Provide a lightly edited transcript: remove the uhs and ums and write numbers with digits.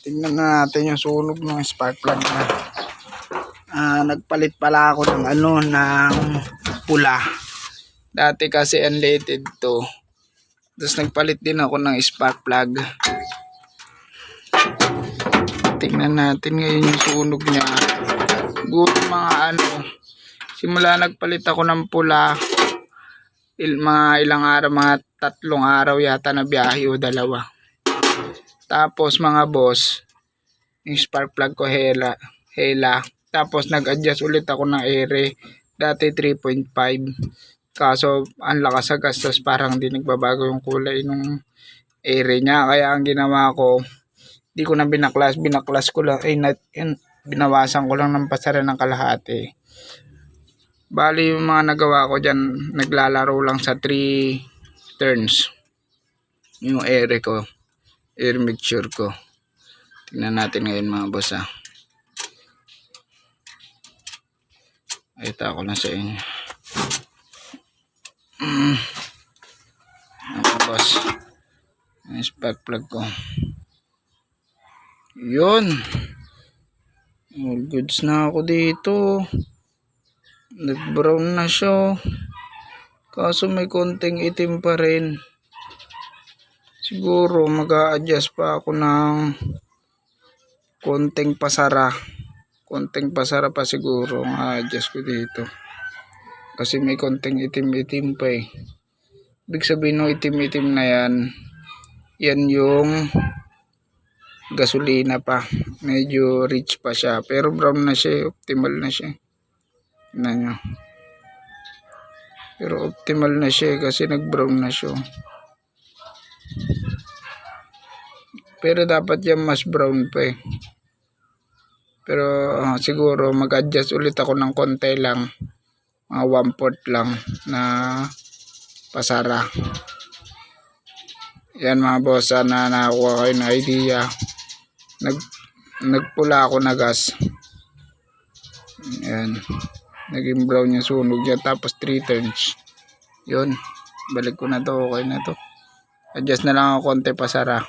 Tingnan na natin yung sunog ng spark plug na. Nagpalit pala ako ng ng pula. Dati kasi unleaded to. Tapos nagpalit din ako ng spark plug. Tingnan natin ngayon yung sunog niya. Siguro mga simula nagpalit ako ng pula, mga ilang araw, mga 3 araw yata na biyahe o 2. Tapos mga boss, yung spark plug ko hela. Tapos nag-adjust ulit ako ng ere. Dati 3.5. Kaso ang lakas sa gastos, parang di nagbabago yung kulay ng ere niya. Kaya ang ginawa ko, di ko na binaklas ko lang. Binawasan ko lang ng pasara ng kalahati. Bali yung mga nagawa ko dyan, naglalaro lang sa 3 turns. Yung ere ko. Air mixture ko. Tingnan natin ngayon mga boss Ito ako na sa inyo. Mga boss. Yung spark plug ko. Yun. All goods na ako dito. Nag-brown na siya. Kaso may konting itim pa rin. Siguro mag-a-adjust pa ako ng konting pasara. Konting pasara pa siguro ang a-adjust ko dito. Kasi may konting itim-itim pa eh. Ibig sabihin ng itim-itim na yan yung gasolina pa. Medyo rich pa siya. Pero brown na siya. Optimal na siya. Tignan nyo. Pero optimal na siya kasi nag-brown na siya. Pero dapat yan mas brown pa eh. Pero siguro mag-adjust ulit ako ng konti lang. Mga 1/4 lang na pasara. Yan mga boss, sana nakakuha kayo ng idea. Nagpula ako na gas. Yan. Naging brown yung sunog yan. Tapos 3 turns. Yun. Balik ko na to. Okay na to. Adjust na lang ako konti pasara.